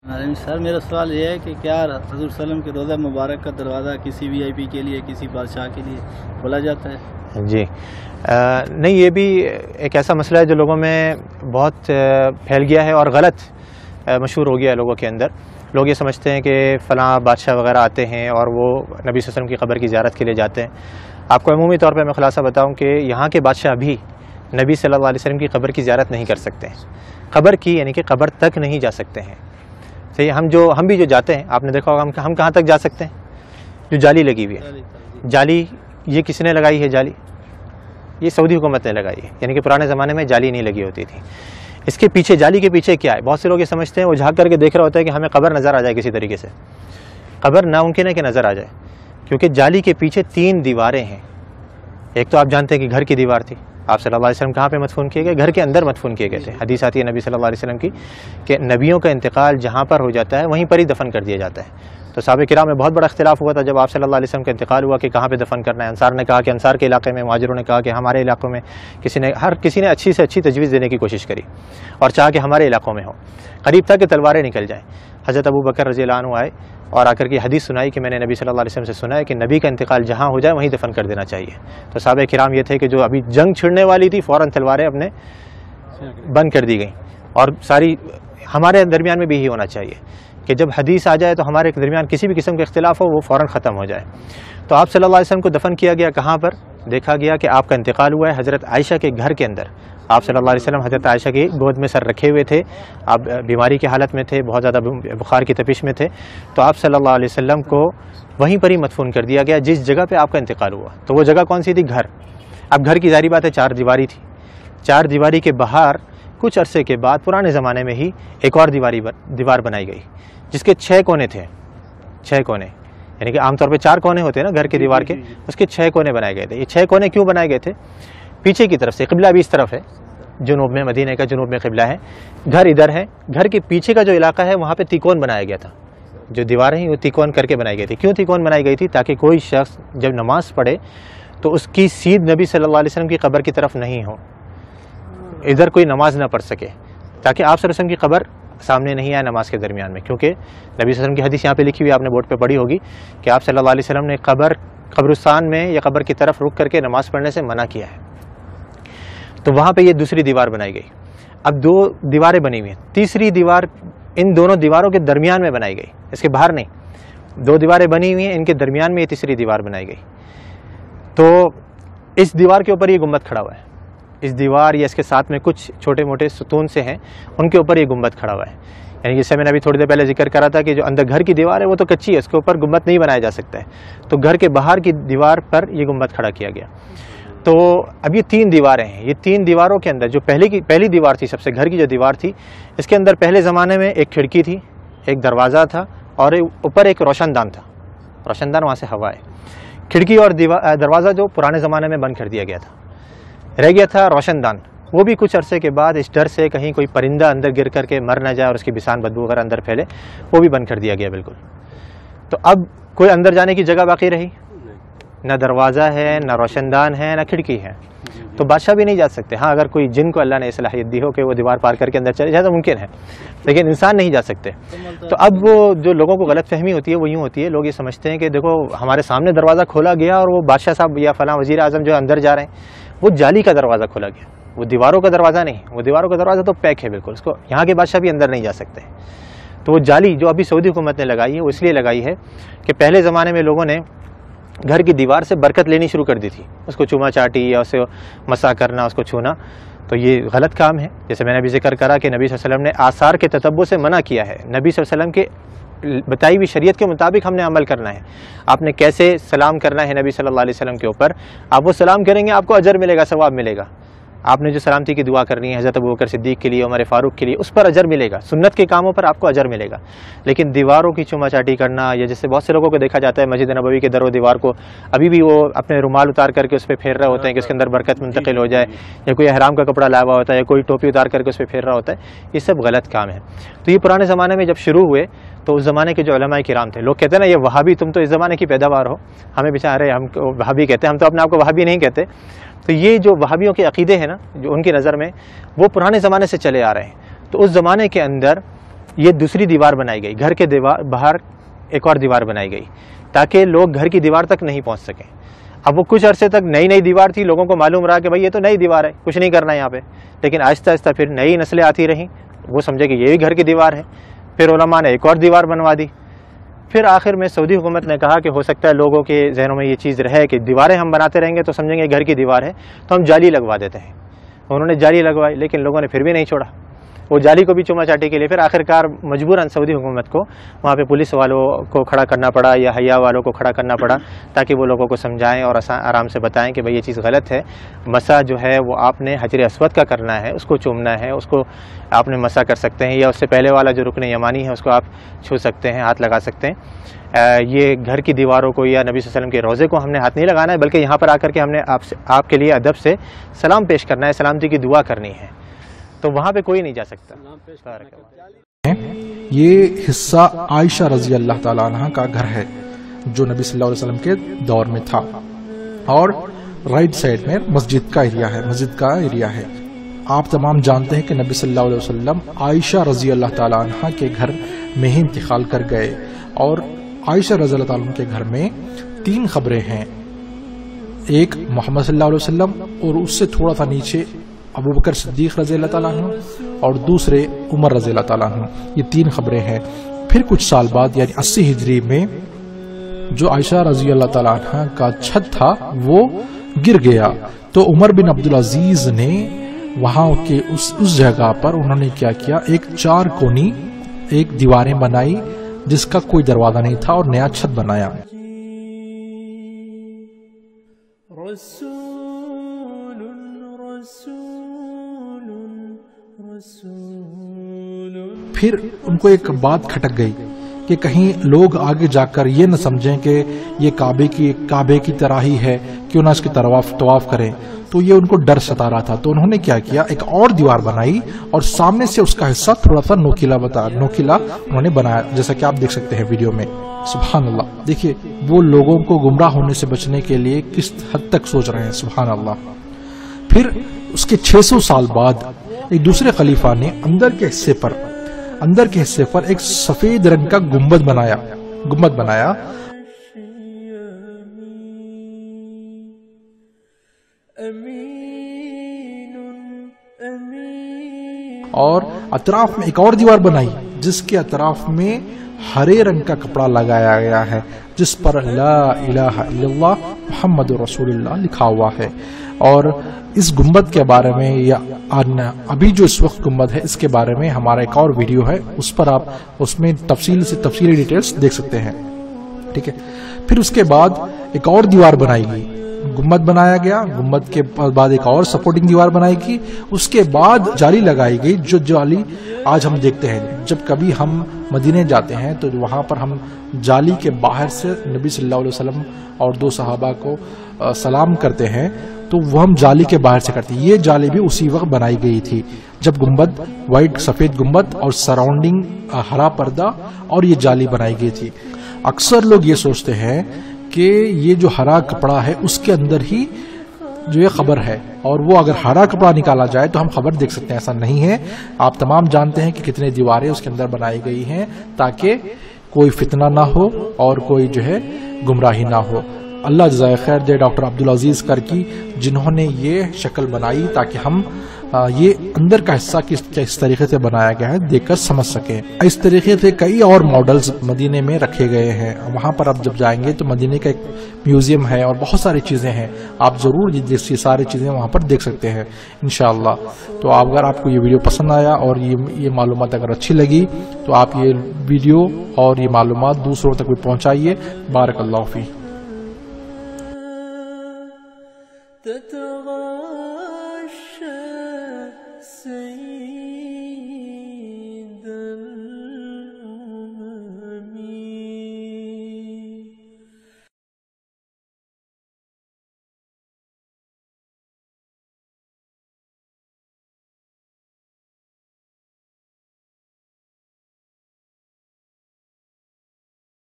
سر میرا سوال یہ ہے کہ کیا حضور وسلم کے روضہ مبارک کا دروازہ کسی وی آئی پی کے لیے، کسی بادشاہ کے لیے کھولا جاتا ہے؟ جی نہیں، یہ بھی ایک ایسا مسئلہ ہے جو لوگوں میں بہت پھیل گیا ہے اور غلط مشہور ہو گیا ہے لوگوں کے اندر۔ لوگ یہ سمجھتے ہیں کہ فلاں بادشاہ وغیرہ آتے ہیں اور وہ نبی صلی اللہ علیہ وسلم کی قبر کی زیارت کے لیے جاتے ہیں۔ آپ کو عمومی طور پہ میں خلاصہ بتاؤں کہ یہاں کے بادشاہ بھی نبی صلی اللہ علیہ وسلم کی قبر کی زیارت نہیں کر سکتے ہیں، قبر کی یعنی کہ قبر تک نہیں جا سکتے ہیں۔ صحیح، ہم بھی جو جاتے ہیں، آپ نے دیکھا ہوگا ہم کہاں تک جا سکتے ہیں؟ جو جالی لگی ہوئی ہے، جالی یہ کس نے لگائی ہے؟ جالی یہ سعودی حکومت نے لگائی ہے، یعنی کہ پرانے زمانے میں جالی نہیں لگی ہوتی تھی۔ اس کے پیچھے، جالی کے پیچھے کیا ہے؟ بہت سے لوگ یہ سمجھتے ہیں، وہ جھانک کر کے دیکھ رہا ہوتا ہے کہ ہمیں قبر نظر آ جائے کسی طریقے سے۔ قبر ناممکن ہے کہ نظر آ جائے، کیونکہ جالی کے پیچھے 3 دیواریں ہیں۔ ایک تو آپ جانتے ہیں کہ گھر کی دیوار تھی، آپ صلی اللہ علیہ وسلم کہاں پہ مدفون کیے گئے؟ گھر کے اندر مدفون کیے گئے تھے۔ حدیث آتی ہے نبی صلی اللہ علیہ وسلم کی کہ نبیوں کا انتقال جہاں پر ہو جاتا ہے وہیں پر ہی دفن کر دیا جاتا ہے۔ تو صحابہ کرام میں بہت بڑا اختلاف ہوا تھا جب آپ صلی اللہ علیہ وسلم کا انتقال ہوا کہ کہاں پہ دفن کرنا ہے۔ انصار نے کہا کہ انصار کے علاقے میں، مہاجروں نے کہا کہ ہمارے علاقوں میں، ہر کسی نے اچھی سے اچھی تجویز دینے کی کوشش کری اور چاہا کہ ہمارے علاقوں میں ہو۔ قریب تھا کہ تلواریں نکل جائیں۔ حضرت ابو بکر رضی اللہ عنہ آئے اور آ کر کے حدیث سنائی کہ میں نے نبی صلی اللہ علیہ وسلم سے سنا ہے کہ نبی کا انتقال جہاں ہو جائے وہیں دفن کر دینا چاہیے۔ تو صحابہ کرام یہ تھے کہ جو ابھی جنگ چھڑنے والی تھی فوراً تلواریں اپنے بند کر دی گئیں، اور ساری ہمارے درمیان میں بھی یہی ہونا چاہیے کہ جب حدیث آ جائے تو ہمارے درمیان کسی بھی قسم کا اختلاف ہو وہ فوراً ختم ہو جائے۔ تو آپ صلی اللہ علیہ وسلم کو دفن کیا گیا کہاں پر؟ دیکھا گیا کہ آپ کا انتقال ہوا ہے حضرت عائشہ کے گھر کے اندر۔ آپ صلی اللہ علیہ وسلم حضرت عائشہ کی گود میں سر رکھے ہوئے تھے، آپ بیماری کی حالت میں تھے، بہت زیادہ بخار کی تپش میں تھے، تو آپ صلی اللہ علیہ وسلم کو وہیں پر ہی مدفون کر دیا گیا جس جگہ پہ آپ کا انتقال ہوا۔ تو وہ جگہ کون سی تھی؟ گھر۔ اب گھر کی ظاہری بات ہے 4 دیواری تھی، 4 دیواری کے باہر کچھ عرصے کے بعد پرانے زمانے میں ہی ایک اور دیوار بنائی گئی جس کے 6 کونے تھے، 6 کونے، یعنی کہ عام طور پہ 4 کونے ہوتے ہیں نا گھر کے دیوار کے، اس کے 6 کونے بنائے گئے تھے۔ یہ 6 کونے کیوں بنائے گئے تھے؟ پیچھے کی طرف سے قبلہ بھی اس طرف ہے، جنوب میں، مدینہ کا جنوب میں قبلہ ہے، گھر ادھر ہے، گھر کے پیچھے کا جو علاقہ ہے وہاں پہ تیکون بنایا گیا تھا۔ جو دیواریں ہیں وہ تیکون کر کے بنائی گئی تھی۔ کیوں تیکون بنائی گئی تھی؟ تاکہ کوئی شخص جب نماز پڑھے تو اس کی سیدھ نبی صلی اللہ علیہ وسلم کی قبر کی طرف نہیں ہو، ادھر کوئی نماز نہ پڑھ سکے، تاکہ آپ صلی اللہ علیہ وسلم کی قبر سامنے نہیں آئے نماز کے درمیان میں۔ کیونکہ نبی صلی اللہ علیہ وسلم کی حدیث یہاں پہ لکھی ہوئی، آپ نے بورڈ پہ پڑھی ہوگی کہ آپ صلی اللہ علیہ وسلم نے قبرستان میں یا قبر کی طرف رک کر کے نماز پڑھنے سے منع کیا ہے۔ تو وہاں پہ یہ دوسری دیوار بنائی گئی۔ اب 2 دیواریں بنی ہوئی ہیں، تیسری دیوار ان دونوں دیواروں کے درمیان میں بنائی گئی، اس کے باہر نہیں۔ 2 دیواریں بنی ہوئی ہیں، ان کے درمیان میں یہ تیسری دیوار بنائی گئی۔ تو اس دیوار کے اوپر یہ گنبد کھڑا ہوا ہے، اس دیوار یا اس کے ساتھ میں کچھ چھوٹے موٹے ستون سے ہیں، ان کے اوپر یہ گنبد کھڑا ہوا ہے۔ یعنی جس سے میں نے ابھی تھوڑی دیر پہلے ذکر کرا تھا کہ جو اندر گھر کی دیوار ہے وہ تو کچی ہے، اس کے اوپر گنبد نہیں بنایا جا سکتا ہے، تو گھر کے باہر کی دیوار پر یہ گنبد کھڑا کیا گیا۔ تو اب یہ 3 دیواریں ہیں، یہ 3 دیواروں کے اندر جو پہلی دیوار تھی، سب سے گھر کی جو دیوار تھی، اس کے اندر پہلے زمانے میں ایک کھڑکی تھی، ایک دروازہ تھا، اور اوپر ایک روشن دان تھا۔ روشن دان وہاں سے ہوا ہے۔ کھڑکی اور دروازہ جو پرانے زمانے میں بند کر دیا گیا تھا، رہ گیا تھا روشن دان۔ وہ بھی کچھ عرصے کے بعد اس ڈر سے کہیں کوئی پرندہ اندر گر کر کے مر نہ جائے اور اس کی بسان بدبو وغیرہ اندر پھیلے، وہ بھی بند کر دیا گیا بالکل۔ تو اب کوئی اندر جانے کی جگہ باقی رہی؟ نہ دروازہ ہے، نہ روشن دان ہے، نہ کھڑکی ہے، تو بادشاہ بھی نہیں جا سکتے۔ ہاں اگر کوئی جن کو اللہ نے صلاحیت دی ہو کہ وہ دیوار پار کر کے اندر چلے جائے تو ممکن ہے، لیکن انسان نہیں جا سکتے۔ تو اب وہ جو لوگوں کو غلط فہمی ہوتی ہے وہ یوں ہوتی ہے، لوگ یہ سمجھتے ہیں کہ دیکھو ہمارے سامنے دروازہ کھولا گیا اور وہ بادشاہ صاحب یا فلاں وزیر اعظم جو اندر جا رہے ہیں، وہ جالی کا دروازہ کھولا گیا، وہ دیواروں کا دروازہ نہیں، وہ دیواروں کا دروازہ تو پیک ہے بالکل، اس کو یہاں کے بادشاہ بھی اندر نہیں جا سکتے۔ تو وہ جالی جو ابھی سعودی حکومت نے لگائی ہے وہ اس لیے لگائی ہے کہ پہلے زمانے میں لوگوں نے گھر کی دیوار سے برکت لینی شروع کر دی تھی، اس کو چوما چاٹی یا اسے مسا کرنا، اس کو چھونا، تو یہ غلط کام ہے۔ جیسے میں نے ابھی ذکر کرا کہ نبی صلی اللہ علیہ وسلم نے آثار کے تتبع سے منع کیا ہے، نبی صلی اللہ علیہ وسلم کے بتائی ہوئی شریعت کے مطابق ہم نے عمل کرنا ہے۔ آپ نے کیسے سلام کرنا ہے نبی صلی اللہ علیہ وسلم کے اوپر، آپ وہ سلام کریں گے آپ کو اجر ملے گا، ثواب ملے گا۔ آپ نے جو سلامتی کی دعا کرنی ہے حضرت ابوبکر صدیق کے لیے، عمر فاروق کے لیے، اس پر اجر ملے گا، سنت کے کاموں پر آپ کو اجر ملے گا۔ لیکن دیواروں کی چوما چاٹی کرنا، یا جیسے بہت سے لوگوں کو دیکھا جاتا ہے مسجد نبوی کے در و دیوار کو ابھی بھی وہ اپنے رومال اتار کر کے اس پہ پھیر رہے ہوتے ہیں کہ اس کے اندر برکت منتقل ہو جائے، یا کوئی احرام کا کپڑا لایا ہوا ہوتا ہے، یا کوئی ٹوپی اتار کر کے اس پہ پھیر رہا ہوتا ہے، یہ سب غلط کام ہے۔ تو یہ پرانے زمانے میں جب شروع ہوئے تو اس زمانے کے جو علماء کرام تھے، لوگ کہتے ہیں نا یہ وہابی، تم تو اس زمانے کی پیداوار ہو، ہمیں بیچارے ہم وہابی کہتے ہیں، ہم تو اپنے آپ کو وہابی نہیں کہتے۔ تو یہ جو وہابیوں کے عقیدے ہیں نا، جو ان کی نظر میں وہ پرانے زمانے سے چلے آ رہے ہیں، تو اس زمانے کے اندر یہ دوسری دیوار بنائی گئی، گھر کے باہر ایک اور دیوار بنائی گئی تاکہ لوگ گھر کی دیوار تک نہیں پہنچ سکیں۔ اب وہ کچھ عرصے تک نئی دیوار تھی، لوگوں کو معلوم رہا کہ بھائی یہ تو نئی دیوار ہے، کچھ نہیں کرنا یہاں پہ، لیکن آہستہ آہستہ پھر نئی نسلیں آتی رہیں، وہ سمجھے کہ یہ بھی گھر کی دیوار ہے، پھر علماء نے ایک اور دیوار بنوا دی۔ پھر آخر میں سعودی حکومت نے کہا کہ ہو سکتا ہے لوگوں کے ذہنوں میں یہ چیز رہے کہ دیواریں ہم بناتے رہیں گے تو سمجھیں گے گھر کی دیوار ہے، تو ہم جالی لگوا دیتے ہیں۔ انہوں نے جالی لگوائی، لیکن لوگوں نے پھر بھی نہیں چھوڑا، وہ جالی کو بھی چوما چاٹی کے لیے پھر آخرکار مجبوراً سعودی حکومت کو وہاں پہ پولیس والوں کو کھڑا کرنا پڑا یا حیا والوں کو کھڑا کرنا پڑا تاکہ وہ لوگوں کو سمجھائیں اور آرام سے بتائیں کہ بھئی یہ چیز غلط ہے، مسح جو ہے وہ آپ نے حجر اسود کا کرنا ہے، اس کو چومنا ہے، اس کو آپ نے مسح کر سکتے ہیں، یا اس سے پہلے والا جو رکن یمانی ہے اس کو آپ چھو سکتے ہیں، ہاتھ لگا سکتے ہیں۔ یہ گھر کی دیواروں کو یا نبی صلی اللہ علیہ وسلم کے روضے کو ہم نے ہاتھ نہیں لگانا ہے، بلکہ یہاں پر آ کر کے ہم نے آپ کے لیے ادب سے سلام پیش کرنا ہے، سلامتی کی دعا کرنی ہے، تو وہاں پہ کوئی نہیں جا سکتا۔ یہ حصہ عائشہ رضی اللہ تعالیٰ عنہ کا گھر ہے جو نبی صلی اللہ علیہ وسلم کے دور میں تھا، اور رائٹ سائڈ میں مسجد کا ایریا ہے۔ آپ تمام جانتے ہیں کہ نبی صلی اللہ علیہ وسلم عائشہ رضی اللہ تعالیٰ عنہ کے گھر میں ہی انتقال کر گئے، اور عائشہ رضی اللہ تعالیٰ عنہ کے گھر میں 3 قبریں ہیں، ایک محمد صلی اللہ علیہ وسلم، اور اس سے تھوڑا سا نیچے ابوبکر صدیق رضی اللہ تعالیٰ عنہ، اور دوسرے عمر رضی اللہ تعالیٰ عنہ۔ یہ 3 قبریں ہیں۔ پھر کچھ سال بعد یعنی 80 ہجری میں جو عائشہ رضی اللہ تعالیٰ عنہ کا چھت تھا وہ گر گیا، تو عمر بن عبدالعزیز نے وہاں کے اس جگہ پر انہوں نے کیا کیا، ایک 4 کونی ایک دیواریں بنائی جس کا کوئی دروازہ نہیں تھا، اور نیا چھت بنایا۔ پھر ان کو ایک بات کھٹک گئی کہ کہیں لوگ آگے جا کر یہ نہ سمجھیں کہ یہ کعبے کی طرح ہی ہے، کیوں نہ اس کی طواف کریں، تو یہ ان کو ڈر ستا رہا تھا۔ تو انہوں نے کیا کیا، ایک اور دیوار بنائی اور سامنے سے اس کا حصہ تھوڑا سا نوکیلا انہوں نے بنایا، جیسا کہ آپ دیکھ سکتے ہیں ویڈیو میں۔ سبحان اللہ، دیکھیے وہ لوگوں کو گمراہ ہونے سے بچنے کے لیے کس حد تک سوچ رہے ہیں، سبحان اللہ۔ پھر اس کے 600 سال بعد ایک دوسرے خلیفہ نے اندر کے حصے پر ایک سفید رنگ کا گنبد بنایا اور اطراف میں ایک اور دیوار بنائی جس کے اطراف میں ہرے رنگ کا کپڑا لگایا گیا ہے جس پر لا الہ الا اللہ محمد رسول اللہ لکھا ہوا ہے۔ اور اس گنبد کے بارے میں یا ابھی جو اس وقت گنبد ہے اس کے بارے میں ہمارا ایک اور ویڈیو ہے، اس پر آپ اس میں تفصیلی ڈیٹیلز دیکھ سکتے ہیں، ٹھیک ہے۔ پھر اس کے بعد ایک اور دیوار بنائی گئی، گنبد بنایا گیا، گنبد کے بعد ایک اور سپورٹنگ دیوار بنائی گئی، اس کے بعد جالی لگائی گئی، جو جالی آج ہم دیکھتے ہیں۔ جب کبھی ہم مدینے جاتے ہیں تو وہاں پر ہم جالی کے باہر سے نبی صلی اللہ علیہ وسلم اور 2 صحابہ کو سلام کرتے ہیں، تو وہ ہم جالی کے باہر سے کرتے ہیں۔ یہ جالی بھی اسی وقت بنائی گئی تھی جب گنبد وائٹ سفید گنبد اور سراؤنڈنگ ہرا پردہ اور یہ جالی بنائی گئی تھی۔ اکثر لوگ یہ سوچتے ہیں کہ یہ جو ہرا کپڑا ہے اس کے اندر ہی جو یہ خبر ہے، اور وہ اگر ہرا کپڑا نکالا جائے تو ہم خبر دیکھ سکتے ہیں، ایسا نہیں ہے۔ آپ تمام جانتے ہیں کہ کتنے دیواریں اس کے اندر بنائی گئی ہیں تاکہ کوئی فتنہ نہ ہو اور کوئی جو ہے گمراہی نہ ہو۔ اللہ جزائے خیر دے ڈاکٹر عبدالعزیز کرکی جنہوں نے یہ شکل بنائی تاکہ ہم یہ اندر کا حصہ کس طریقے سے بنایا گیا ہے دیکھ کر سمجھ سکیں۔ اس طریقے سے کئی اور ماڈلز مدینے میں رکھے گئے ہیں، وہاں پر آپ جب جائیں گے تو مدینے کا ایک میوزیم ہے اور بہت ساری چیزیں ہیں، آپ ضرور یہ ساری چیزیں وہاں پر دیکھ سکتے ہیں انشاءاللہ۔ تو اگر آپ کو یہ ویڈیو پسند آیا اور یہ معلومات اگر اچھی لگی تو آپ یہ ویڈیو اور یہ معلومات دوسروں تک بھی پہنچائیے۔ بارک اللہ فیک۔